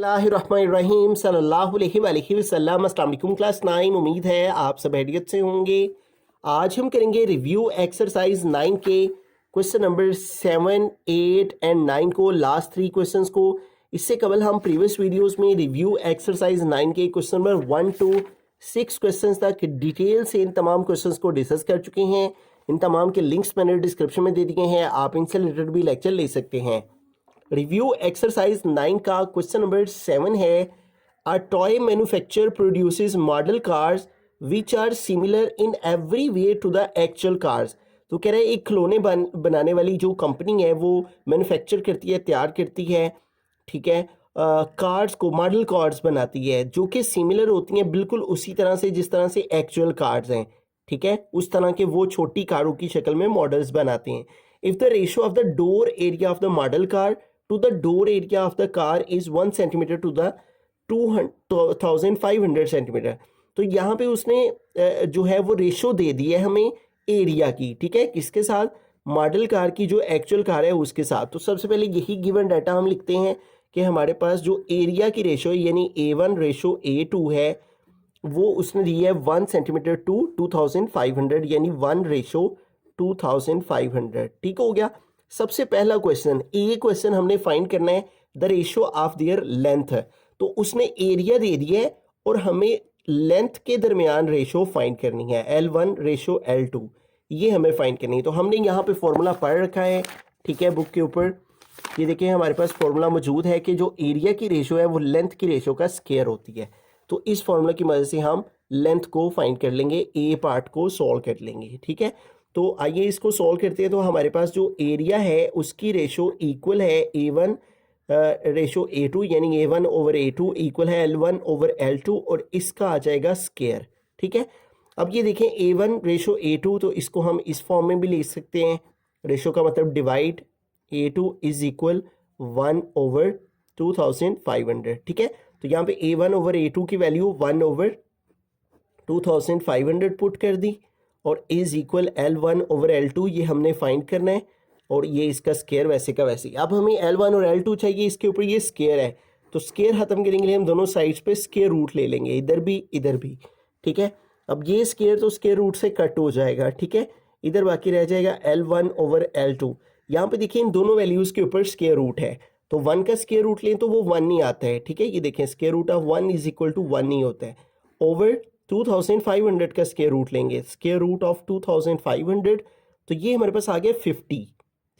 बिस्मिल्लाहिर्रहमानिर्रहीम सल्लल्लाहु अलैहि वसल्लम। अस्सलाम वालेकुम क्लास 9। उम्मीद है आप सब हैरियत से होंगे। आज हम करेंगे रिव्यू एक्सरसाइज 9 के क्वेश्चन नंबर 7, 8 एंड 9 को, लास्ट 3 क्वेश्चंस को। इससे कबल हम प्रीवियस वीडियोस में रिव्यू एक्सरसाइज 9 के क्वेश्चन नंबर 1 to 6 क्वेश्चंस तक डिटेल से इन तमाम क्वेश्चंस को डिस्कस कर चुके हैं। इन तमाम के लिंक्स मैंने डिस्क्रिप्शन में दे दिए हैं, आप इनसे रिलेटेड भी लेक्चर ले सकते हैं। रिव्यू एक्सरसाइज 9 का क्वेश्चन नंबर 7 है, a toy manufacturer produces model cars which are similar in every way to the actual cars. तो कह रहे हैं एक खिलौने बनाने वाली जो कंपनी है वो मैन्युफैक्चर करती है, तैयार करती है, ठीक है, कार्स को, मॉडल कार्स बनाती है जो कि सिमिलर होती हैं बिल्कुल उसी तरह से जिस तरह से एक्चुअल कार्स हैं, ठीक है, उस तरह के वो छोटी कारों की शक्ल में मॉडल्स बनाते हैं। If the ratio of the door area of the model car to the door area of the car is 1 centimeter to the 2500 centimeter। तो यहाँ पे उसने जो है वो रेशो दे दी है हमें एरिया की, ठीक है, किसके साथ, मॉडल कार की जो एक्चुअल कार है उसके साथ। तो सबसे पहले यही गिवन डाटा हम लिखते हैं कि हमारे पास जो एरिया की रेशो है यानी A1 रेशो A2 है वो उसने दी है 1 सेंटीमीटर टू 2500 यानी 1 रेशो 2500। ठीक हो गया। सबसे पहला क्वेश्चन, ये क्वेश्चन हमने फाइंड करना है the ratio of their length. तो उसने एरिया दे दिया है और हमें लेंथ के दरमियान रेशो फाइंड करनी है, L1 रेशो L2, ये हमें फाइंड करनी है। तो हमने यहाँ पे फॉर्मूला पढ़ रखा है, ठीक है, बुक के ऊपर। ये देखिए हमारे पास फॉर्मूला मौजूद है कि जो एरिया की रेशो है वो लेंथ की रेशो का स्क्वायर होती है। तो इस फॉर्मूला की मदद से हम लेंथ को फाइंड कर लेंगे, ए पार्ट को सॉल्व कर लेंगे, ठीक है। तो आइए इसको सॉल्व करते हैं। तो हमारे पास जो एरिया है उसकी रेशो इक्वल है A1 रेशो A2 यानी A1 ओवर A2 इक्वल है L1 ओवर L2 और इसका आ जाएगा स्क्वायर, ठीक है। अब ये देखें A1 रेशो A2, तो इसको हम इस फॉर्म में भी लिख सकते हैं, रेशो का मतलब divide, A2 is equal 1 over 2500, ठीक है। तो यहाँ पे A1 ओवर A2 की वैल्यू 1 ओवर 2500 पुट कर दी और is equal L1 over L2 ये हमने फाइंड करना है और ये इसका स्क्वायर वैसे का वैसे। अब हमें L1 और L2 चाहिए, इसके ऊपर ये स्क्वायर है, तो स्क्वायर खत्म करने के लिए हम दोनों साइड्स पे स्क्वायर रूट ले लेंगे, इधर भी, ठीक है। अब ये स्क्वायर तो स्क्वायर रूट से कट हो जाएगा, ठीक है, इधर बाकी रह जाएगा L1 ओवर L2। यहाँ पे देखिए इन दोनों वैल्यूज के ऊपर स्क्वायर रूट है, तो 1 का स्क्वायर रूट लें तो वो 1 ही आता है, ठीक है। ये देखें square root of 1 is equal to 1 ही होता है। ओवर 2500 का स्क्वायर रूट लेंगे, स्क्वायर रूट ऑफ 2500, तो ये हमारे पास आ गया 50,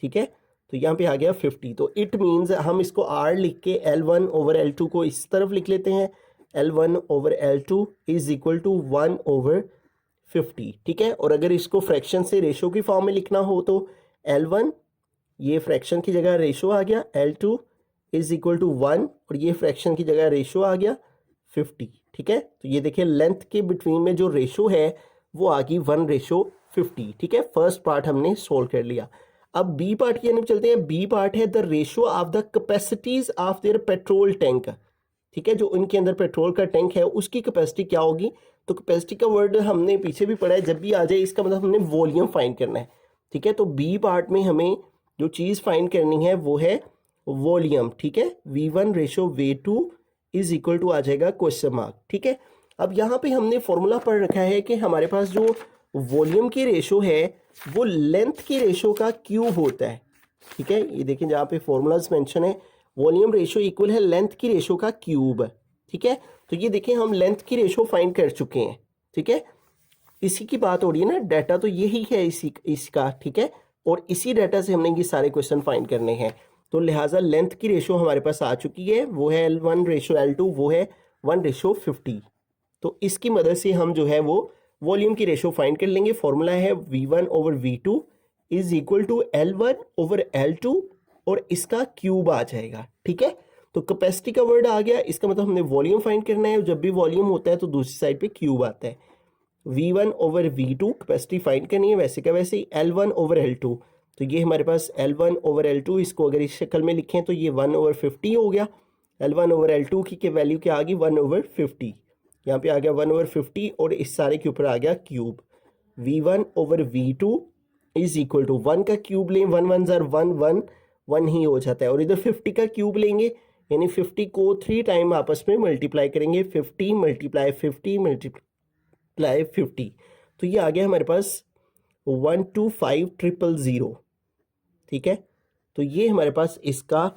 ठीक है। तो यहाँ पे आ गया 50। तो इट मीन्स हम इसको R लिख के L1 ओवर L2 को इस तरफ लिख लेते हैं, L1 over L2 is equal to 1 over 50, ठीक है। और अगर इसको फ्रैक्शन से रेशो की फॉर्म में लिखना हो तो L1 ये फ्रैक्शन की जगह रेशो आ गया, L2 इज इक्वल टू 1 और ये फ्रैक्शन की जगह रेशो आ गया 50, ठीक है। तो ये देखिए लेंथ के बिटवीन में जो रेशो है वो आ गई 1 रेशो 50, ठीक है। फर्स्ट पार्ट हमने सोल्व कर लिया। अब बी पार्ट की तरफ चलते हैं। बी पार्ट है the ratio of the capacities of their petrol tank, ठीक है, जो उनके अंदर पेट्रोल का टैंक है उसकी कैपेसिटी क्या होगी। तो कैपेसिटी का वर्ड हमने पीछे भी पढ़ा है, जब भी आ जाए इसका मतलब हमने वॉल्यूम फाइंड करना है, ठीक है। तो बी पार्ट में हमें जो चीज़ फाइंड करनी है वो है वॉल्यूम, ठीक है। V1 ratio V2 is equal to आ जाएगा क्वेश्चन मार्क, ठीक है। अब यहाँ पे हमने फॉर्मूला पढ़ रखा है कि हमारे पास जो वॉल्यूम की रेशो है वो लेंथ की रेशो का क्यूब होता है, ठीक है। ये देखें जहाँ पे फॉर्मूलाज मेंशन है, वॉल्यूम रेशो इक्वल है लेंथ की रेशो का क्यूब, ठीक है। तो ये देखें हम लेंथ की रेशो फाइंड कर चुके हैं, ठीक है। इसी की बात हो रही है ना, डाटा तो यही है इसका, ठीक है। और इसी डाटा से हमने ये सारे क्वेश्चन फाइंड करने हैं। तो लिहाजा लेंथ की रेशो हमारे पास आ चुकी है, वो है L1 रेशो L2, वो है 1 रेशो 50। तो इसकी मदद से हम जो है वो वॉल्यूम की रेशो फाइंड कर लेंगे। फॉर्मूला है V1 over V2 is equal to L1 over L2 और इसका क्यूब आ जाएगा, ठीक है। तो कैपेसिटी का वर्ड आ गया, इसका मतलब हमने वॉल्यूम फाइंड करना है, और जब भी वॉल्यूम होता है तो दूसरी साइड पे क्यूब आता है। V1 over V2 capacity find करनी है, वैसे का वैसे ही L1 ओवर L2। तो ये हमारे पास L1 ओवर L2, इसको अगर इस शक्ल में लिखें तो ये 1 ओवर 50 हो गया। L1 ओवर L2 की वैल्यू क्या आ गई, 1 ओवर 50, यहाँ पे आ गया 1 ओवर 50 और इस सारे के ऊपर आ गया cube. V1 over V2 is equal to 1 का क्यूब लें, 1 1 ज़र 1 1 1 ही हो जाता है, और इधर 50 का क्यूब लेंगे, यानी 50 को 3 टाइम आपस में मल्टीप्लाई करेंगे, 50 मल्टीप्लाई 50 मल्टीप्लाई 50, तो ये आ गया हमारे पास 125,000, ठीक है। तो ये हमारे पास इसका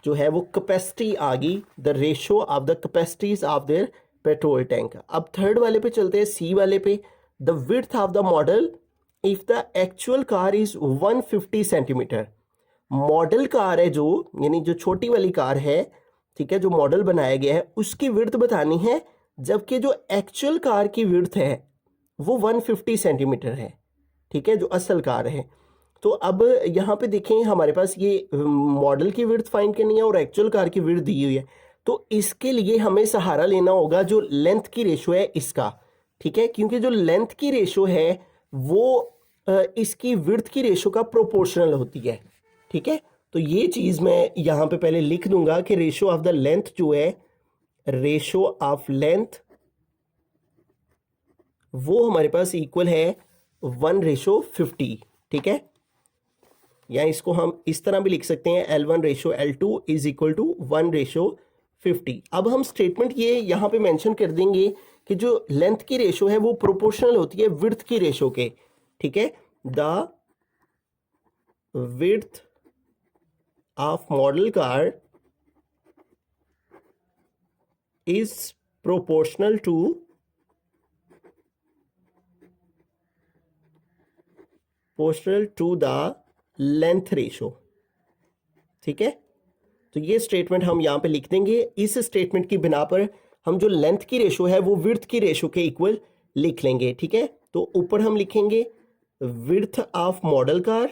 जो है वो कैपेसिटी आ गई, the ratio of the capacities of their petrol tank. अब थर्ड वाले पे चलते हैं, सी वाले पे, the width of the model if the actual car is 150 centimetre. Model car है जो, यानी जो छोटी वाली कार है, ठीक है, जो मॉडल बनाया गया है उसकी विड्थ बतानी है, जबकि जो एक्चुअल कार की विड्थ है वो 150 सेंटीमीटर है, ठीक है, जो असल कार है। तो अब यहाँ पे देखें हमारे पास ये मॉडल की विड्थ फाइंड करनी है और एक्चुअल कार की विड्थ दी हुई है, तो इसके लिए हमें सहारा लेना होगा जो लेंथ की रेशो है इसका, ठीक है, क्योंकि जो लेंथ की रेशो है वो इसकी विड्थ की रेशो का प्रोपोर्शनल होती है, ठीक है। तो ये चीज़ मैं यहाँ पे पहले लिख दूंगा कि रेशो ऑफ द लेंथ जो है, रेशो ऑफ लेंथ वो हमारे पास इक्वल है 1:50, ठीक है, या इसको हम इस तरह भी लिख सकते हैं, L1:L2 इज इक्वल टू 1:50। अब हम स्टेटमेंट ये यहाँ पे मेंशन कर देंगे कि जो लेंथ की रेशो है वो प्रोपोर्शनल होती है विड्थ की रेशो के, ठीक है। The width of model car is proportional to the length ratio, ठीक है। तो ये स्टेटमेंट हम यहाँ पे लिख देंगे। इस स्टेटमेंट की बिना पर हम जो लेंथ की रेशो है वो विड्थ की रेशो के इक्वल लिख लेंगे, ठीक है। तो ऊपर हम लिखेंगे विड्थ ऑफ मॉडल कार,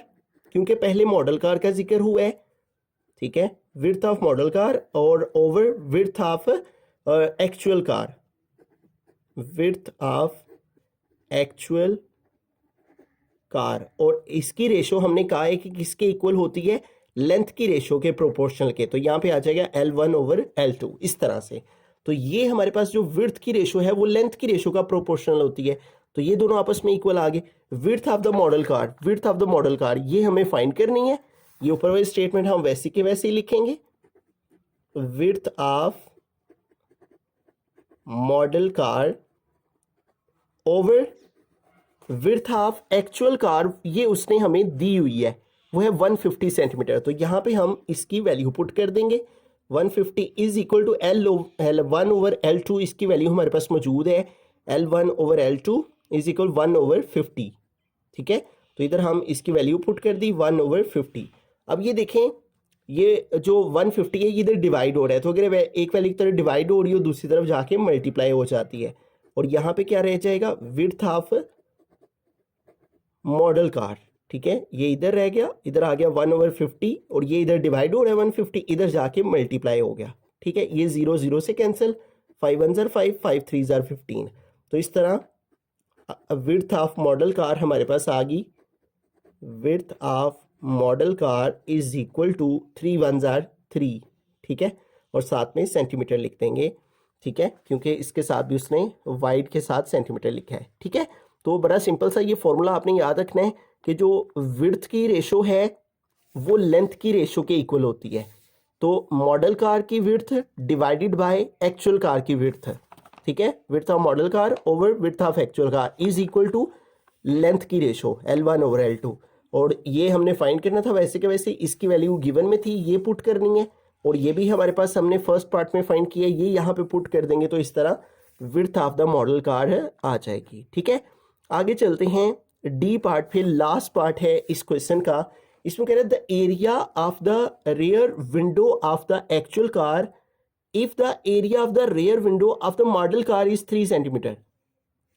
क्योंकि पहले मॉडल कार का जिक्र हुआ है, ठीक है, विड्थ ऑफ मॉडल कार और over width of actual car, width of actual car, और इसकी रेशो हमने कहा है कि किसके इक्वल होती है, लेंथ की रेशो के प्रोपोर्शनल के। तो यहाँ पे आ जाएगा L1/L2 इस तरह से। तो ये हमारे पास जो विड्थ की रेशो है वो लेंथ की रेशो का प्रोपोर्शनल होती है, तो ये दोनों आपस में इक्वल आ गए। Width of the model car, width of the model car ये हमें फाइंड करनी है। ये ऊपर वाली स्टेटमेंट हम वैसे के वैसे ही लिखेंगे, width of model car over width of actual car, ये उसने हमें दी हुई है, वो है 150 सेंटीमीटर। तो यहाँ पे हम इसकी वैल्यू पुट कर देंगे, 150 इज इक्वल टू L1/L2, इसकी वैल्यू हमारे पास मौजूद है, L1/L2 इज इक्वल 1/50, ठीक है। तो इधर हम इसकी वैल्यू पुट कर दी 1/50। अब ये देखें, ये जो 150 है ये इधर डिवाइड हो रहा है, तो अगर एक वैल्यू की तरफ डिवाइड हो रही हो दूसरी तरफ जाके मल्टीप्लाई हो जाती है, और यहाँ पे क्या रह जाएगा, विड्थ ऑफ मॉडल कार, ठीक है, ये इधर रह गया, इधर आ गया 1/50, और ये इधर डिवाइड हो रहा है 150, इधर जाके मल्टीप्लाई हो गया, ठीक है। ये 0 0 से कैंसिल, 5 1 ज़र 5, 5 3 ज़र 15। तो इस तरह विड्थ ऑफ मॉडल कार हमारे पास आ गई, width of model car is equal to 3 1 ज़र 3, ठीक है, और साथ में सेंटीमीटर लिख देंगे, ठीक है, क्योंकि इसके साथ भी उसने वाइड के साथ सेंटीमीटर लिखा है, ठीक है। तो बड़ा सिंपल सा ये फॉर्मूला आपने याद रखना है कि जो विड्थ की रेशो है वो लेंथ की रेशो के इक्वल होती है। तो मॉडल कार की width divided by actual car की विड्थ, ठीक है, width of model car over width of actual car is equal to length की रेशो L1/L2। और ये हमने फाइंड करना था वैसे के वैसे, इसकी वैल्यू गिवन में थी, ये पुट करनी है, और ये भी हमारे पास हमने फर्स्ट पार्ट में फाइंड किया, ये यहाँ पे पुट कर देंगे, तो इस तरह width of the model car आ जाएगी, ठीक है। आगे चलते हैं, डी पार्ट पे लास्ट पार्ट है इस क्वेश्चन का। इसमें कह रहे हैं the area of the rear window of the actual car if the area of the rear window of the model car is 3 centimetre.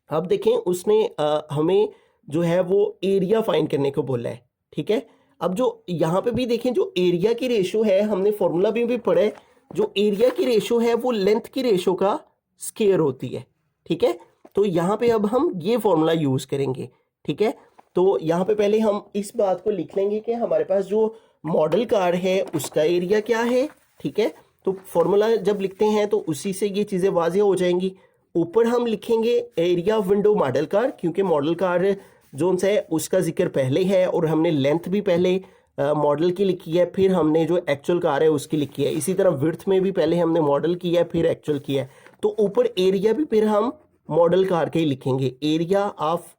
अब देखें उसने हमें जो है वो एरिया फाइंड करने को बोला है, ठीक है। अब जो यहाँ पे भी देखें जो एरिया की रेशो है, हमने फॉर्मूला भी पढ़ा है, जो एरिया की रेशो है वो लेंथ की रेशो का स्क्वायर होती है, ठीक है। तो यहाँ पे अब हम ये फॉर्मूला यूज करेंगे, ठीक है। तो यहाँ पे पहले हम इस बात को लिख लेंगे कि हमारे पास जो मॉडल कार है उसका एरिया क्या है, ठीक है। तो फॉर्मूला जब लिखते हैं तो उसी से ये चीज़ें वाज़ेह हो जाएंगी। ऊपर हम लिखेंगे area of window model car, क्योंकि मॉडल कार जो है उसका जिक्र पहले है और हमने लेंथ भी पहले मॉडल की लिखी है, फिर हमने जो एक्चुअल कार है उसकी लिखी है। इसी तरह विड्थ में भी पहले हमने मॉडल किया है फिर एक्चुअल किया है। तो ऊपर एरिया भी फिर हम मॉडल कार के ही लिखेंगे, area of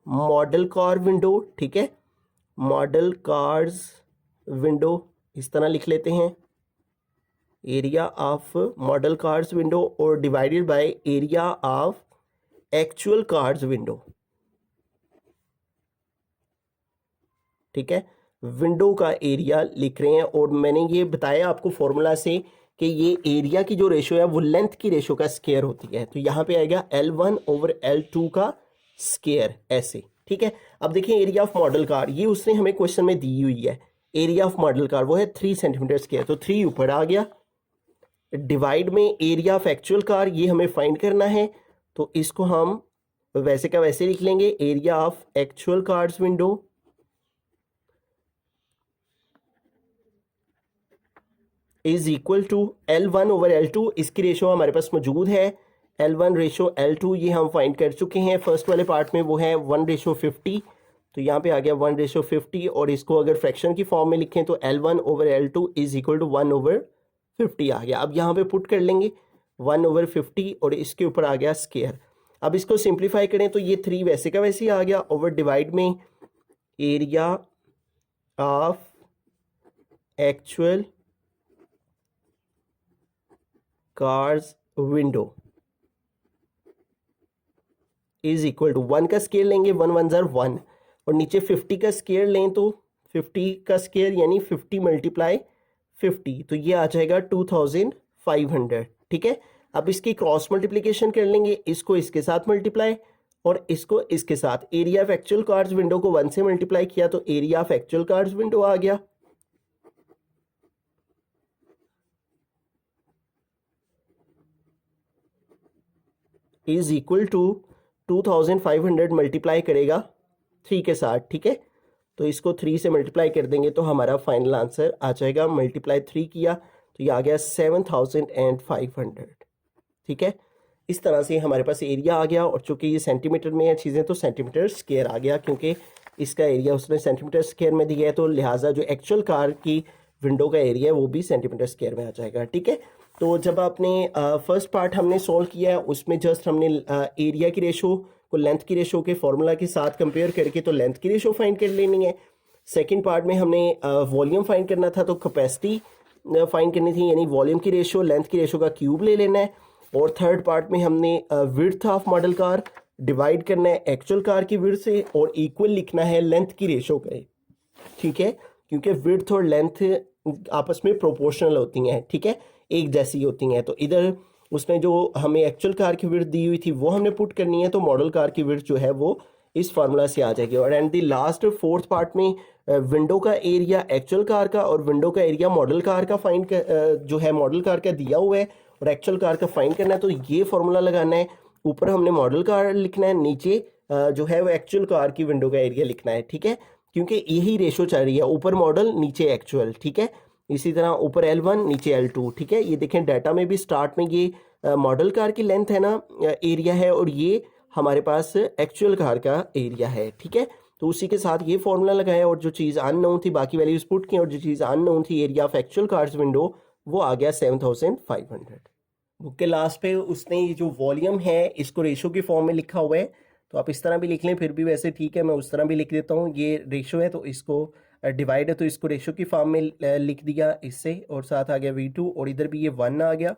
model car window, ठीक है, मॉडल कार्स विंडो इस तरह लिख लेते हैं, area of model cars window और divided by area of actual cars window, ठीक है। विंडो का एरिया लिख रहे हैं और मैंने ये बताया आपको फॉर्मूला से कि ये एरिया की जो रेशो है वो लेंथ की रेशो का स्केयर होती है। तो यहाँ पे आएगा L1 ओवर L2 का स्केयर, ऐसे, ठीक है। अब देखिए एरिया ऑफ मॉडल कार, ये उसने हमें क्वेश्चन में दी हुई है, एरिया ऑफ मॉडल कार वो है 3 सेंटीमीटर स्केयर, तो 3 ऊपर आ गया। डिवाइड में एरिया ऑफ एक्चुअल कार, ये हमें फाइंड करना है, तो इसको हम वैसे का वैसे लिख लेंगे, area of actual cars window is equal to L1 over L2, इसकी रेशो हमारे पास मौजूद है, L1 रेशो L2 ये हम फाइंड कर चुके हैं फर्स्ट वाले पार्ट में, वो है 1:50, तो यहाँ पे आ गया 1:50 और इसको अगर फ्रैक्शन की फॉर्म में लिखें तो L1 over L2 is equal to 1/50 आ गया। अब यहाँ पे पुट कर लेंगे 1/50 और इसके ऊपर आ गया स्केयर। अब इसको सिंप्लीफाई करें तो ये 3 वैसे का वैसे ही आ गया, ओवर डिवाइड में area of actual cars window is equal to 1 का स्केयर लेंगे, 1 1 ज़र 1 और नीचे 50 का स्केयर लें तो 50 का स्केयर यानी 50 मल्टीप्लाई 50, तो ये आ जाएगा 2500, ठीक है। अब इसकी क्रॉस मल्टीप्लिकेशन कर लेंगे, इसको इसके साथ मल्टीप्लाई और इसको इसके साथ, area of actual cars window को 1 से मल्टीप्लाई किया तो area of actual cars window आ गया, इज इक्वल टू 2500 मल्टीप्लाई करेगा 3 के साथ, ठीक है। तो इसको 3 से मल्टीप्लाई कर देंगे तो हमारा फाइनल आंसर आ जाएगा, मल्टीप्लाई 3 किया तो ये आ गया 7500, ठीक है। इस तरह से हमारे पास एरिया आ गया और चूंकि ये सेंटीमीटर में है चीज़ें तो सेंटीमीटर स्क्वायर आ गया, क्योंकि इसका एरिया उसने सेंटीमीटर स्क्वायर में दिया है, तो लिहाजा जो एक्चुअल कार की विंडो का एरिया है वो भी सेंटीमीटर स्क्वायर में आ जाएगा, ठीक है। तो जब आपने फर्स्ट पार्ट हमने सॉल्व किया है उसमें जस्ट हमने एरिया की रेशो को लेंथ की रेशो के फॉर्मूला के साथ कंपेयर करके तो लेंथ की रेशो फाइंड कर लेनी है। सेकंड पार्ट में हमने वॉल्यूम फाइंड करना था तो कैपेसिटी फाइंड करनी थी, यानी वॉल्यूम की रेशो लेंथ की रेशो का क्यूब ले लेना है। और थर्ड पार्ट में हमने width of model car divide करना है एक्चुअल कार की विड्थ से और इक्वल लिखना है लेंथ की रेशो का, ठीक है, क्योंकि विड्थ और लेंथ आपस में प्रोपोर्शनल होती हैं, ठीक है, एक जैसी होती हैं। तो इधर उसने जो हमें एक्चुअल कार की विड्थ दी हुई थी वो हमने पुट करनी है, तो मॉडल कार की विड्थ जो है वो इस फार्मूला से आ जाएगी। और and the last fourth part में विंडो का एरिया एक्चुअल कार का और विंडो का एरिया मॉडल कार का फाइंड जो है मॉडल कार का दिया हुआ है और एक्चुअल कार का फाइंड करना है, तो ये फार्मूला लगाना है। ऊपर हमने मॉडल कार लिखना है, नीचे जो है वो एक्चुअल कार की विंडो का एरिया लिखना है, ठीक है, क्योंकि यही रेशो चल रही है, ऊपर मॉडल नीचे एक्चुअल, ठीक है। इसी तरह ऊपर L1 नीचे L2, ठीक है। ये देखें डाटा में भी स्टार्ट में ये मॉडल कार की लेंथ है ना, एरिया है, और ये हमारे पास एक्चुअल कार का एरिया है, ठीक है। तो उसी के साथ ये फॉर्मूला लगाया और जो चीज़ अननोन थी बाकी वैल्यूज पुट की और जो चीज़ अननोन थी area of actual cars window वो आ गया 7500। बुक के लास्ट पे उसने ये जो वॉल्यूम है इसको रेशो की फॉर्म में लिखा हुआ है, तो आप इस तरह भी लिख लें फिर भी वैसे ठीक है, मैं उस तरह भी लिख देता हूँ। ये रेशो है तो इसको डिवाइड है तो इसको रेशो की फॉर्म में लिख दिया इससे, और साथ आ गया V2 और इधर भी ये 1 आ गया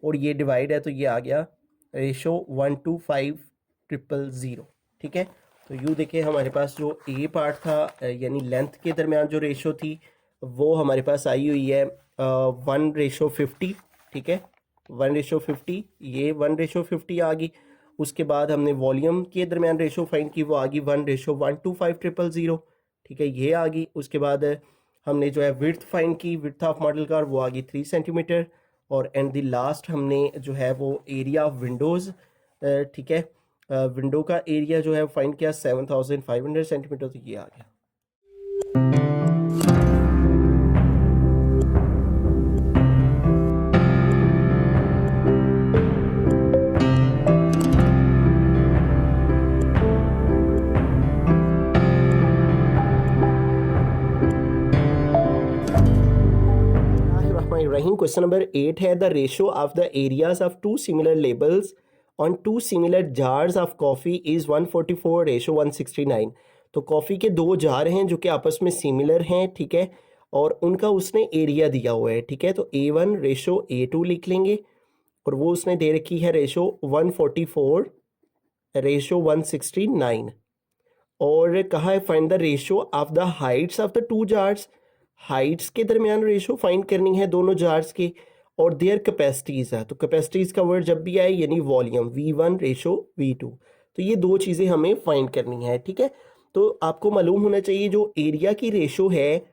और ये डिवाइड है तो ये आ गया रेशो 1:5,000, ठीक है। तो यूँ देखें हमारे पास जो ए पार्ट था यानी लेंथ के दरमियान जो रेशो थी वो हमारे पास आई हुई है 1:50, ठीक है, 1:50, ये 1:50 आ गई। उसके बाद हमने वॉल्यूम के दरमियान रेशो फाइंड की, वो आ गई 1:125,000, ठीक है, ये आ गई। उसके बाद हमने जो है विड्थ फाइंड की, विड्थ ऑफ मॉडल कार वो आ गई 3 सेंटीमीटर। और एंड द लास्ट हमने जो है वो एरिया ऑफ विंडोज़, ठीक है, विंडो का एरिया जो है फाइंड किया 7500 सेंटीमीटर, तो ये आ गया। क्वेश्चन नंबर 8 है the ratio of the areas of two similar labels on two similar jars of coffee is 144 ratio 169। तो कॉफ़ी के दो जार हैं जो कि आपस में सिमिलर हैं, ठीक है, और उनका उसने एरिया दिया हुआ है, ठीक है। तो A1 रेशो A2 लिख लेंगे और वो उसने दे रखी है रेशो 144 रेशो 169। और कहा है find the ratio of the Heights of the two jars, Heights के दरमियान रेशो फाइंड करनी है दोनों जार्स की, और देयर कैपेसिटीज़ है। तो कैपेसिटीज़ का वर्ड जब भी आए यानी वॉल्यूम V1 रेशो V2, तो ये दो चीज़ें हमें फाइंड करनी है, ठीक है। तो आपको मालूम होना चाहिए जो एरिया की रेशो है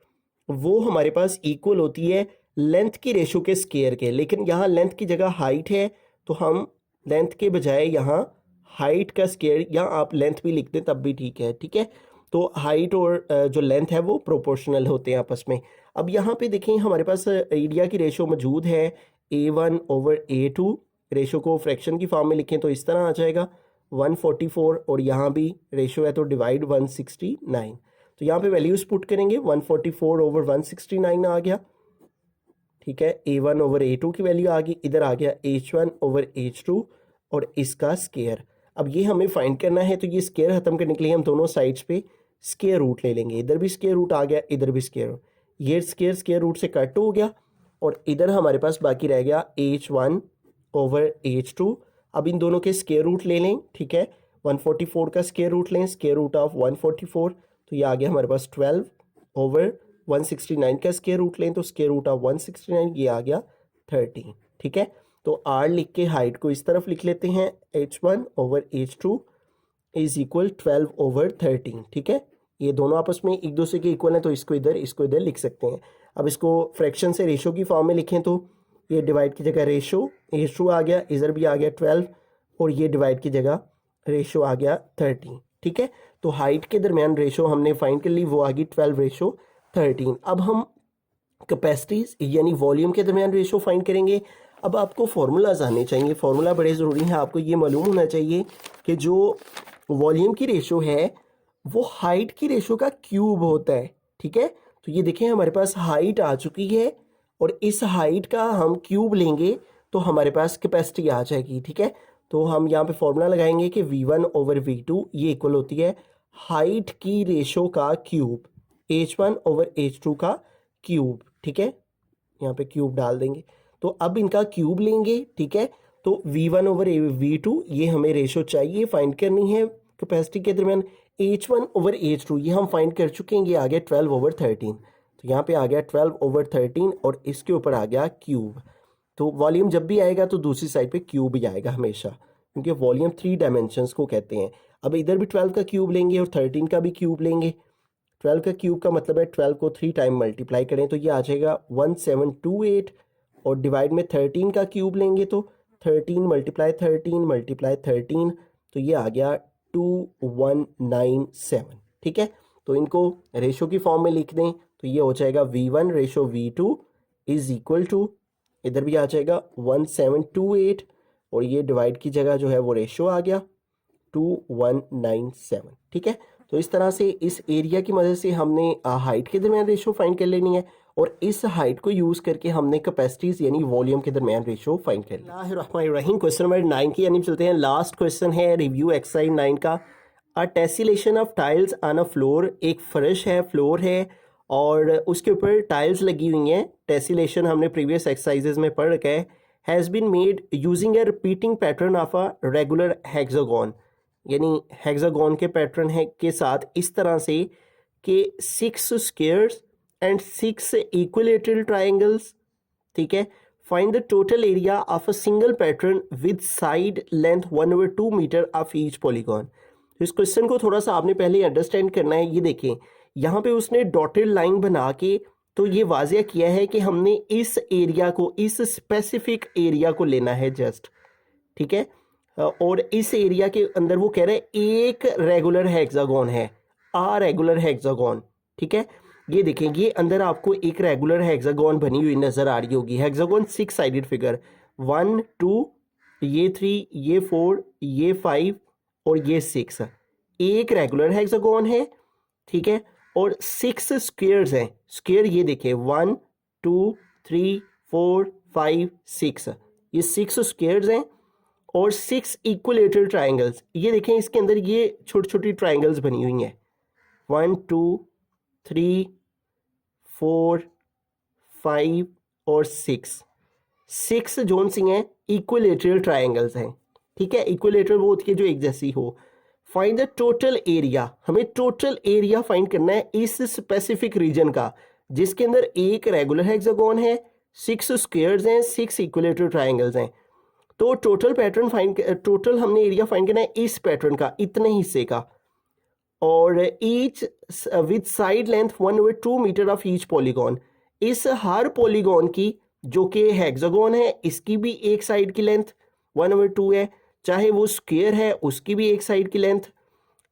वो हमारे पास इक्वल होती है लेंथ की रेशो के स्केयर के, लेकिन यहाँ लेंथ की जगह हाइट है तो हम लेंथ के बजाय यहाँ हाइट का स्केयर, या आप लेंथ भी लिख दें तब भी ठीक है, ठीक है। तो हाइट और जो लेंथ है वो प्रोपोर्शनल होते हैं आपस में। अब यहाँ पे देखें हमारे पास एरिया की रेशो मौजूद है A1 ओवर A2, रेशो को फ्रैक्शन की फॉर्म में लिखें तो इस तरह आ जाएगा 144, और यहाँ भी रेशो है तो डिवाइड 169। तो यहाँ पे वैल्यूज़ पुट करेंगे 144 ओवर 169 आ गया, ठीक है। A1 ओवर A2 की वैल्यू आ गई, इधर आ गया H1 ओवर H2 और इसका स्केयर। अब ये हमें फाइंड करना है, तो ये स्केयर खत्म करने के लिए हम दोनों साइड्स पे स्केयर रूट ले लेंगे। इधर भी स्केयर रूट आ गया, इधर भी स्केयर, ये स्केयर रूट से कट हो गया और इधर हमारे पास बाकी रह गया H1 ओवर H2। अब इन दोनों के स्केयर रूट ले लें, ठीक है। 144 का स्केयर रूट लें, स्केयर रूट ऑफ 144, तो ये आ गया हमारे पास 12 ओवर 169 का स्केयर रूट लें तो स्केयर रूट ऑफ 169, ये आ गया 13, ठीक है। तो R लिख के हाइट को इस तरफ लिख लेते हैं, H1 over H2 is equal 12 over 13, ठीक है। ये दोनों आपस में एक दूसरे के इक्वल हैं तो इसको इधर लिख सकते हैं। अब इसको फ्रैक्शन से रेशो की फॉर्म में लिखें तो ये डिवाइड की जगह रेशो H2 आ गया, इधर भी आ गया 12, और ये डिवाइड की जगह रेशो आ गया 13, ठीक है। तो हाइट के दरमियान रेशो हमने फाइंड कर ली, वो आ गई 12 रेशो 13। अब हम कैपेसिटीज यानी वॉल्यूम के दरमियान रेशो फाइंड करेंगे। अब आपको फार्मूलाज आने चाहिए, फार्मूला बड़े ज़रूरी हैं। आपको ये मालूम होना चाहिए कि जो वॉल्यूम की रेशो है वो हाइट की रेशो का क्यूब होता है, ठीक है। तो ये देखें हमारे पास हाइट आ चुकी है और इस हाइट का हम क्यूब लेंगे तो हमारे पास कैपेसिटी आ जाएगी, ठीक है। तो हम यहाँ पे फॉर्मूला लगाएंगे कि V1 ओवर V2 ये इक्वल होती है हाइट की रेशो का क्यूब, H1 ओवर H2 का क्यूब, ठीक है। यहाँ पे क्यूब डाल देंगे तो अब इनका क्यूब लेंगे, ठीक है। तो V1 ओवर V2 ये हमें रेशो चाहिए, फाइंड करनी है कैपेसिटी के दरमियान। H1 ओवर H2 ये हम फाइंड कर चुके हैं, ये आ गया 12 ओवर 13, तो यहाँ पे आ गया 12 ओवर 13 और इसके ऊपर आ गया क्यूब। तो वॉल्यूम जब भी आएगा तो दूसरी साइड पे क्यूब ही आएगा हमेशा, क्योंकि वॉल्यूम 3 डायमेंशंस को कहते हैं। अब इधर भी 12 का क्यूब लेंगे और 13 का भी क्यूब लेंगे। 12 का क्यूब का मतलब है 12 को 3 टाइम मल्टीप्लाई करें तो ये आ जाएगा 1728, और डिवाइड में 13 का क्यूब लेंगे तो 13 मल्टीप्लाई 13 तो ये आ गया 2197, ठीक है। तो इनको रेशो की फॉर्म में लिख दें तो ये हो जाएगा V1 ratio V2 is equal to, इधर भी आ जाएगा 1728 और ये डिवाइड की जगह जो है वो रेशो आ गया 2197, ठीक है। तो इस तरह से इस एरिया की मदद से हमने हाइट के दरमियान रेशो फाइंड कर लेनी है, और इस हाइट को यूज़ करके हमने कैपेसिटीज यानी वॉल्यूम के दरमियान रेशो फाइंड कर लिया। क्वेश्चन नंबर 9 की यानी चलते हैं, लास्ट क्वेश्चन है रिव्यू एक्सरसाइज 9 का। A tessellation of tiles on a floor, एक फर्श है, फ्लोर है और उसके ऊपर टाइल्स लगी हुई हैं। टेसिलेशन हमने प्रीवियस एक्सरसाइजेज में पढ़ रखा है। Has been made using a repeating pattern of a regular hexagon, यानी हेक्सागोन के पैटर्न है के साथ इस तरह से कि 6 स्क्वायर्स एंड 6 इक्विलेटरल ट्राइंगल्स, ठीक है। Find the total area of a single pattern with side length 1/2 metre of each polygon. तो इस क्वेश्चन को थोड़ा सा आपने पहले अंडरस्टैंड करना है। ये देखें यहाँ पे उसने डॉटेड लाइन बना के तो ये वाजिया किया है कि हमने इस एरिया को, इस स्पेसिफिक एरिया को लेना है जस्ट, ठीक है। और इस एरिया के अंदर वो कह रहे हैं एक रेगुलर हेक्सागोन है, आ रेगुलर हेक्सागोन, ठीक है। ये देखें ये अंदर आपको एक रेगुलर हेक्सागोन बनी हुई नजर आ रही होगी। हेक्सागोन 6 साइडेड फिगर, 1 2 ये 3 ये 4 ये 5 और ये 6, एक रेगुलर हेक्सागोन है, ठीक है। और 6 स्क्वायर्स हैं। स्क्वायर ये देखें 1 2 3 4 5 6, ये 6 स्क्वायर्स हैं और 6 इक्विलेटरल ट्राइंगल्स। ये देखें इसके अंदर ये छोटी छोटी ट्राइंगल्स बनी हुई हैं 1 2 3 4 5 और 6 जोन सी हैं इक्विलेटरल ट्राइंगल्स हैं। ठीक है, इक्विलेटरल वो होती है जो एक जैसी हो। फाइंड द टोटल एरिया, हमें टोटल एरिया फाइंड करना है इस स्पेसिफिक रीजन का जिसके अंदर एक रेगुलर हेक्सागोन है, 6 स्क्वायर्स हैं, 6 इक्विलेटरल ट्राइंगल्स हैं। तो टोटल हमने एरिया फाइंड करना है इस पैटर्न का, इतने हिस्से का, और each with side length 1/2 metre of each polygon. इस हर पॉलीगॉन की जो कि हेक्सागोन है इसकी भी एक साइड की लेंथ 1/2 है, चाहे वो स्क्वायर है उसकी भी एक साइड की लेंथ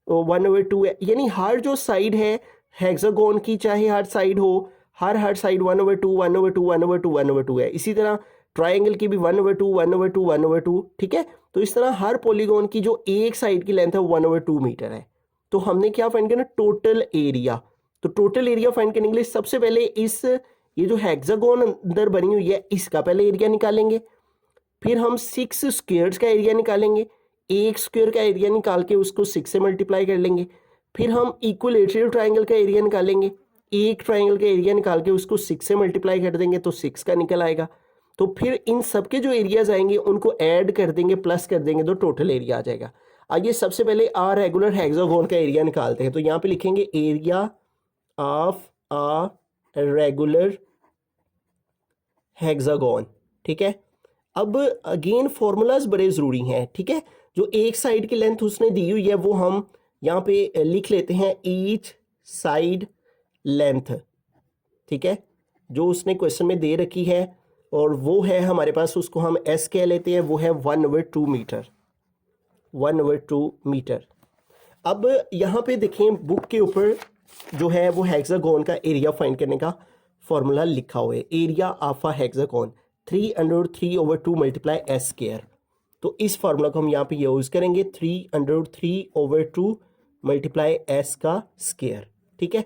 1/2 है। यानी हर जो साइड है हेक्सागोन की, चाहे हर साइड हो, हर साइड 1/2 1/2 1/2 1/2 है। इसी तरह ट्राइंगल की भी 1/2 1/2 1/2। ठीक है, तो इस तरह हर पॉलीगॉन की जो एक साइड की लेंथ है 1/2 मीटर है। तो हमने क्या फाइंड करना, टोटल एरिया। तो टोटल एरिया फाइंड करने के लिए सबसे पहले ये जो हेक्सागोन अंदर बनी हुई है इसका पहले एरिया निकालेंगे, फिर हम 6 स्क्वायर्स का एरिया निकालेंगे, एक स्क्वायर का एरिया निकाल के उसको 6 से मल्टीप्लाई कर लेंगे, फिर हम इक्विलेटरल ट्राइंगल का एरिया निकालेंगे, एक ट्राइंगल का एरिया निकाल के उसको 6 से मल्टीप्लाई कर देंगे तो 6 का निकल आएगा। तो फिर इन सबके जो एरियाज आएंगे उनको ऐड कर देंगे, प्लस कर देंगे तो टोटल एरिया आ जाएगा। आइए सबसे पहले आ रेगुलर हेक्सागोन का एरिया निकालते हैं। तो यहाँ पे लिखेंगे area of a regular hexagon. ठीक है, अब अगेन फॉर्मूलाज बड़े ज़रूरी हैं। ठीक है, जो एक साइड की लेंथ उसने दी हुई है वो हम यहाँ पे लिख लेते हैं ईच साइड लेंथ। ठीक है, जो उसने क्वेश्चन में दे रखी है और वो है हमारे पास, उसको हम एस कह लेते हैं, वो है 1/2 मीटर, 1/2 मीटर। अब यहाँ पे देखें बुक के ऊपर जो है वो हेक्सागोन का एरिया फाइंड करने का फॉर्मूला लिखा हुआ है, area of a hexagon 3/3/2 multiply S square. तो इस फार्मूला को हम यहाँ पे यूज़ करेंगे 3/3/2 मल्टीप्लाई एस का स्क्वायर। ठीक है,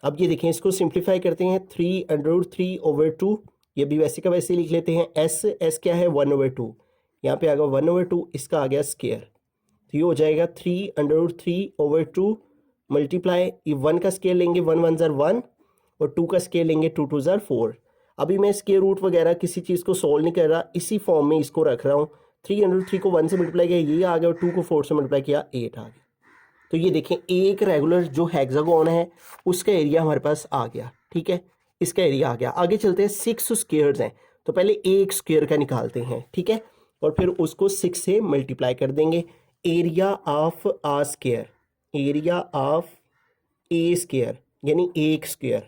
अब ये देखें इसको सिंप्लीफाई करते हैं 3/3/2, ये भी वैसे का वैसे लिख लेते हैं। एस क्या है 1/2, यहाँ पे आ गया 1/2, इसका आ गया स्क्वायर, तो ये हो जाएगा 3/3/2 मल्टीप्लाई, ये 1 का स्क्वायर लेंगे 1 1 ज़र 1 और 2 का स्क्वायर लेंगे 2 2 ज़र 4। अभी मैं स्क्वायर रूट वगैरह किसी चीज़ को सॉल्व नहीं कर रहा, इसी फॉर्म में इसको रख रहा हूँ। 3/3 को 1 से मल्टीप्लाई किया ये आ गया और 2 को 4 से मल्टीप्लाई किया 8 आ गया। तो ये देखें एक रेगुलर जो हेक्सागोन है उसका एरिया हमारे पास आ गया। ठीक है, इसका एरिया आ गया। आगे चलते हैं, 6 स्क्वायर्स हैं तो पहले एक स्क्वायर का निकालते हैं। ठीक है, और फिर उसको 6 से मल्टीप्लाई कर देंगे। Area of a square, area of a square यानी एक स्क्वायर।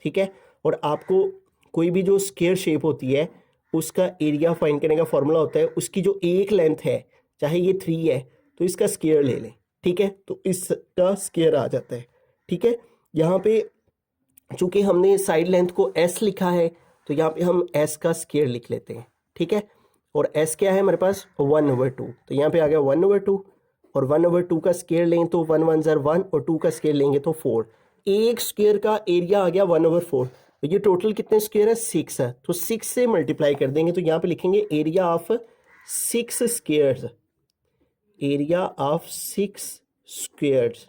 ठीक है, और आपको कोई भी जो स्क्वायर शेप होती है उसका एरिया फाइंड करने का फॉर्मूला होता है, उसकी जो एक लेंथ है चाहे ये 3 है तो इसका स्क्वायर ले लें। ठीक है, तो इसका स्क्वायर आ जाता है। ठीक है, यहाँ पे चूंकि हमने साइड लेंथ को एस लिखा है तो यहाँ पे हम एस का स्क्वायर लिख लेते हैं। ठीक है, और एस क्या है हमारे पास 1/2, तो यहाँ पे आ गया 1/2 और 1/2 का स्क्वायर लें तो 1 1 ज़र 1 और 2 का स्क्वायर लेंगे तो 4। एक स्क्वायर का एरिया आ गया 1/4। तो ये टोटल कितने स्क्वायर है 6 है, तो 6 से मल्टीप्लाई कर देंगे तो यहाँ पे लिखेंगे area of 6 squares, area of 6 squares.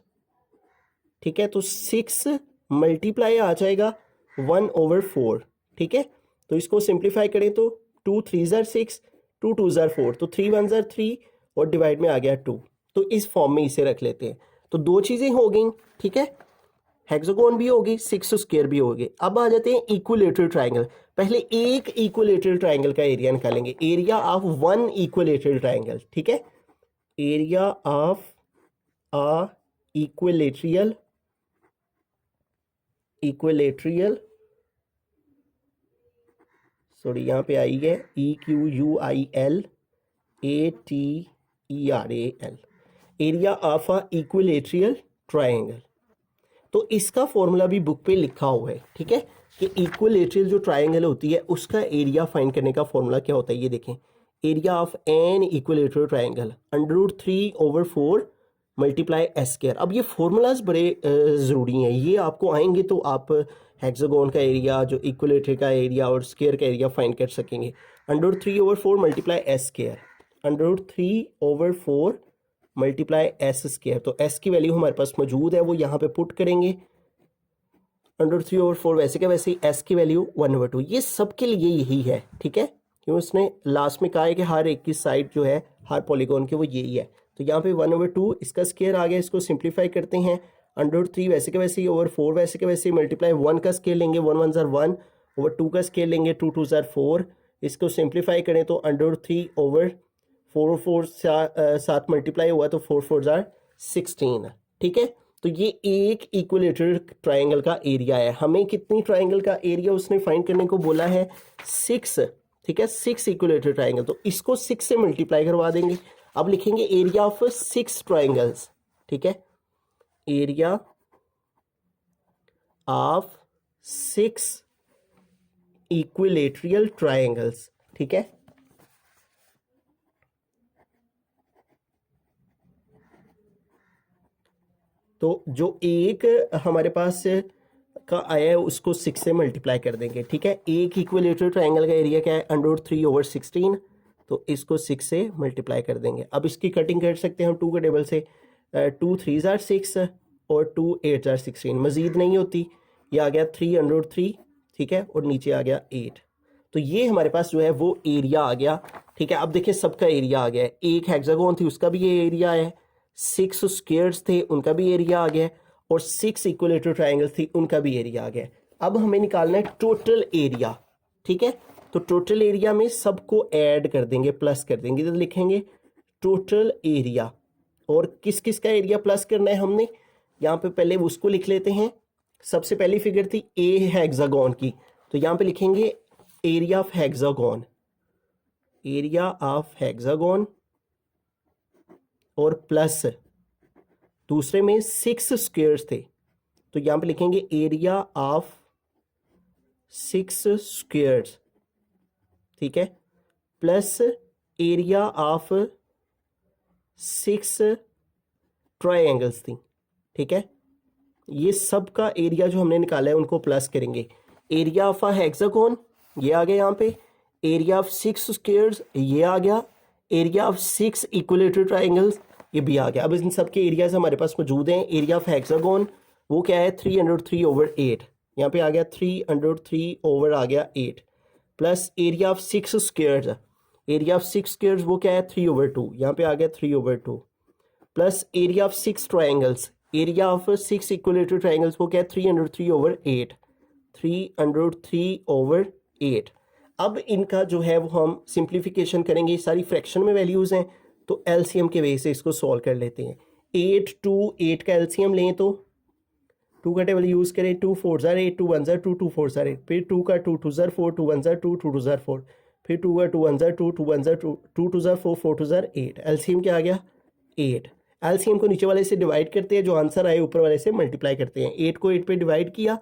ठीक है, तो 6 मल्टीप्लाई आ जाएगा 1/4। ठीक है, तो इसको सिंप्लीफाई करें तो 2 3 ज़र 6 2 2 ज़र 4, तो 3 1 ज़र 3 और डिवाइड में आ गया 2। तो इस फॉर्म में इसे रख लेते हैं। तो दो चीज़ें हो गई। ठीक है, हेक्सागोन भी होगी, 6 स्क्वायर भी होगी। अब आ जाते हैं इक्विलेटरल ट्राइंगल। पहले एक इक्विलेटरल ट्राइंगल का एरिया निकालेंगे, एरिया ऑफ 1 इक्विलेटरल ट्राइंगल। ठीक है, area of a equilateral sorry यहाँ पे आई है EQUILATERAL, area of a equilateral triangle. तो इसका फॉर्मूला भी बुक पे लिखा हुआ है। ठीक है, कि इक्विलेटरल जो ट्राइंगल होती है उसका एरिया फाइंड करने का फॉर्मूला क्या होता है। ये देखें, area of an equilateral triangle √3/4 multiply S square. अब ये फॉर्मूलाज बड़े ज़रूरी हैं, ये आपको आएंगे तो आप हेक्सागोन का एरिया, जो इक्विलेटरल का एरिया और स्क्वायर का एरिया फाइंड कर सकेंगे। √3/4 multiply S square, √3/4 multiply S square. तो एस की वैल्यू हमारे पास मौजूद है, वो यहाँ पे पुट करेंगे। √3/4 वैसे क्या वैसे ही, एस की वैल्यू 1/2। ये सबके लिए यही है, ठीक है, क्यों उसने लास्ट में कहा है कि हर एक की साइड जो है हर पॉलीगॉन के वो यही है। तो यहाँ पे 1/2 इसका स्क्वायर आ गया, इसको सिंप्लीफाई करते हैं। √3 वैसे के वैसे ही, ओवर 4 वैसे के वैसे ही, मल्टीप्लाई 1 का स्केल लेंगे, 1 1 ज़ार 1, ओवर 2 का स्केल लेंगे, 2 2 ज़ार 4। इसको सिंप्लीफाई करें तो √3/4 साथ मल्टीप्लाई हुआ तो 4 4 ज़ार 16, ठीक है। तो ये एक इक्विलेटरल ट्राइंगल का एरिया है। हमें कितनी ट्राइंगल का एरिया उसने फाइंड करने को बोला है? 6, ठीक है, 6 इक्विलेटरल ट्राइंगल। तो इसको 6 से मल्टीप्लाई करवा देंगे। अब लिखेंगे एरिया ऑफ 6 ट्राइंगल्स, ठीक है, एरिया ऑफ 6 इक्विलेटरल ट्राइंगल्स, ठीक है। तो जो एक हमारे पास का आया है उसको 6 से मल्टीप्लाई कर देंगे, ठीक है। एक इक्विलेटरल ट्राइंगल का एरिया क्या है? √3/16। तो इसको 6 से मल्टीप्लाई कर देंगे। अब इसकी कटिंग कर सकते हैं हम 2 के टेबल से। 2 3 ज़ार 6 और 2 8 ज़ार 16, मज़ीद नहीं होती। ये आ गया 3√3, ठीक है, और नीचे आ गया 8। तो ये हमारे पास जो है वो एरिया आ गया, ठीक है। अब देखिए सबका एरिया आ गया है। एक हेक्सागोन थी उसका भी ये एरिया है, 6 स्क्वायर्स थे उनका भी एरिया आ गया, और 6 इक्विलेटरल ट्राइंगल थी उनका भी एरिया आ गया। अब हमें निकालना है टोटल एरिया, ठीक है। तो टोटल एरिया में सबको ऐड कर देंगे, प्लस कर देंगे, तो लिखेंगे टोटल एरिया। और किस किस का एरिया प्लस करना है हमने? यहाँ पे पहले उसको लिख लेते हैं। सबसे पहली फिगर थी ए हेक्सागोन की, तो यहाँ पे लिखेंगे area of hexagon, area of hexagon, और प्लस दूसरे में 6 स्क्वायर्स थे, तो यहां पे लिखेंगे एरिया ऑफ 6 स्क्वायर्स, ठीक है, प्लस एरिया ऑफ 6 ट्रायंगल्स थी, ठीक है। ये सब का एरिया जो हमने निकाला है उनको प्लस करेंगे। एरिया ऑफ अ हेक्सागोन ये आ गया यहाँ पे, एरिया ऑफ 6 स्क्वायर्स ये आ गया, एरिया ऑफ 6 इक्विलेटरल ट्राइंगल्स ये भी आ गया। अब इन सब के एरियाज हमारे पास मौजूद हैं। एरिया ऑफ हेक्सागोन वो क्या है? 303/8, यहाँ पे आ गया 303 ओवर आ गया 8, plus area of 6 squares, area of 6 squares वो क्या है? 3/2, यहाँ पे आ गया 3/2, plus area of 6 triangles, area of 6 equilateral triangles वो क्या है? 303/8, 303/8। अब इनका जो है वो हम सिंप्लीफिकेशन करेंगे, सारी फ्रैक्शन में वैल्यूज़ हैं, तो एलसीएम के वे से इसको सॉल्व कर लेते हैं। 8 2 8 का एलसीएम लें तो 2 का टेबल यूज़ करें, 2 4 ज़ार 8, 2 1 ज़ार 2, 2 4 ज़ार 8, फिर 2 का 2 2 ज़ार 4, 2 1 ज़ार 2, 2 2 ज़ार 4, फिर 2 का 2 1 ज़ार 2, 2 1 ज़ार 2, 2 2 ज़ार 4, 4 2 ज़ार 8। एलसीएम क्या आ गया? 8। एलसीएम को नीचे वाले से डिवाइड करते हैं, जो आंसर आए ऊपर वाले से मल्टीप्लाई करते हैं। 8 को 8 पे डिवाइड किया,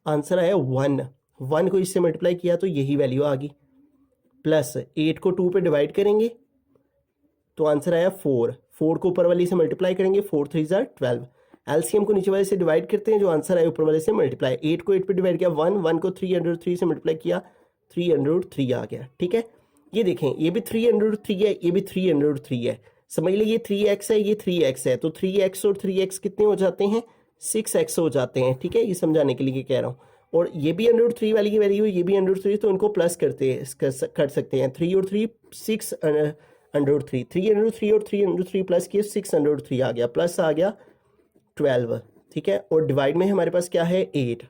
आंसर आया 1, 1 को इससे मल्टीप्लाई किया तो यही वैल्यू आ गई, प्लस 8 को 2 पे डिवाइड करेंगे तो आंसर आया 4, 4 को ऊपर वाली से मल्टीप्लाई करेंगे, 4 3 ज़ार 12। एलसीएम को नीचे वाले से डिवाइड करते हैं, जो आंसर आया ऊपर वाले से मल्टीप्लाई। 8 को 8 पे डिवाइड किया 1, 1 को 303 से मल्टीप्लाई किया, 303 आ गया, ठीक है। ये देखें, ये भी 303 है, ये भी 303 है। समझ लीजिए ये 3x है, ये 3x है, तो 3x और 3x कितने हो जाते हैं? 6x हो जाते हैं, ठीक है। ये समझाने के लिए कह रहा हूँ। और ये भी √3 वाली की वैल्यू, ये भी √3, तो इनको प्लस करते हैं, कर सकते हैं। 3 और 3 6 √3, 3 और 3 प्लस किए 6 आ गया, प्लस आ गया 12, ठीक है। और डिवाइड में हमारे पास क्या है? 8।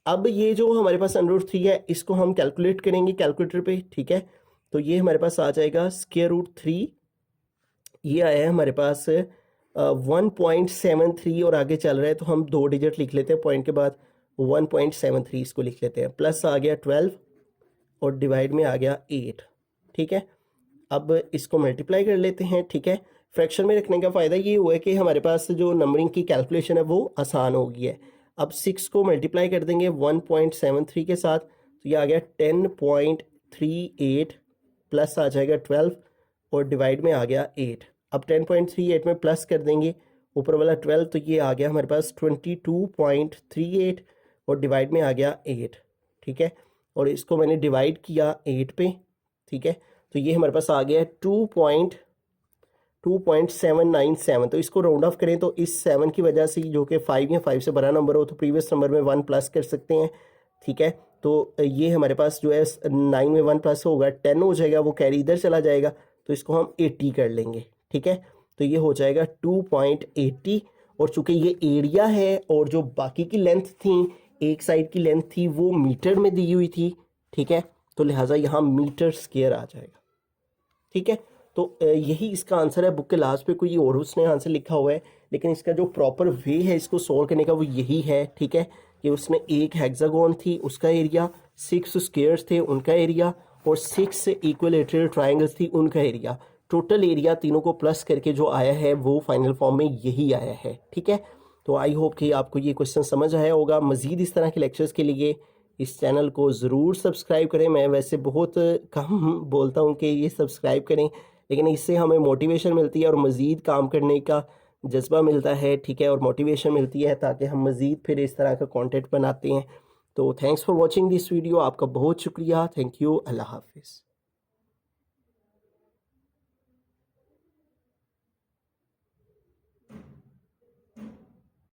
अब ये जो हमारे पास √3 है इसको हम कैलकुलेट करेंगे कैलकुलेटर पे, ठीक है। तो ये हमारे पास आ जाएगा √3, ये आया है हमारे पास 1.73 और आगे चल रहा है, तो हम 2 डिजिट लिख लेते हैं पॉइंट के बाद, 1.73 इसको लिख लेते हैं, प्लस आ गया 12 और डिवाइड में आ गया 8, ठीक है। अब इसको मल्टीप्लाई कर लेते हैं, ठीक है। फ्रैक्शन में रखने का फ़ायदा ये हुआ है कि हमारे पास जो नंबरिंग की कैलकुलेशन है वो आसान हो गई है। अब 6 को मल्टीप्लाई कर देंगे 1.73 के साथ, तो ये आ गया 10.38, प्लस आ जाएगा 12 और डिवाइड में आ गया 8। अब 10.38 में प्लस कर देंगे ऊपर वाला 12, तो ये आ गया हमारे पास 22.38 और डिवाइड में आ गया 8, ठीक है, और इसको मैंने डिवाइड किया 8 पे, ठीक है, तो ये हमारे पास आ गया 2.797। तो इसको राउंड ऑफ करें तो इस 7 की वजह से, जो कि 5 या 5 से बड़ा नंबर हो तो प्रीवियस नंबर में 1 प्लस कर सकते हैं, ठीक है, तो ये हमारे पास जो है 9 में 1 प्लस होगा 10 हो जाएगा, वो कैरी इधर चला जाएगा, तो इसको हम 80 कर लेंगे, ठीक है, तो ये हो जाएगा 2.80। और चूंकि ये एरिया है और जो बाकी की लेंथ थी, एक साइड की लेंथ थी वो मीटर में दी हुई थी, ठीक है, तो लिहाजा यहाँ मीटर स्क्वायर आ जाएगा, ठीक है। तो यही इसका आंसर है। बुक के लास्ट पे कोई और उसने आंसर लिखा हुआ है, लेकिन इसका जो प्रॉपर वे है इसको सॉल्व करने का वो यही है, ठीक है, कि उसने एक हेक्सागोन थी उसका एरिया, 6 स्क्वायर्स थे उनका एरिया, और 6 इक्विलेटरल ट्रायंगल्स थी उनका एरिया। टोटल एरिया तीनों को प्लस करके जो आया है वो फाइनल फॉर्म में यही आया है, ठीक है। तो आई होप कि आपको ये क्वेश्चन समझ आया होगा। मज़ीद इस तरह के लेक्चर्स के लिए इस चैनल को ज़रूर सब्सक्राइब करें। मैं वैसे बहुत कम बोलता हूँ कि ये सब्सक्राइब करें, लेकिन इससे हमें मोटिवेशन मिलती है और मज़ीद काम करने का जज्बा मिलता है, ठीक है, और मोटिवेशन मिलती है ताकि हम मज़ीद फिर इस तरह का कंटेंट बनाते हैं। तो thanks for watching this video. आपका बहुत शुक्रिया। Thank you. अल्लाह हाफिज़।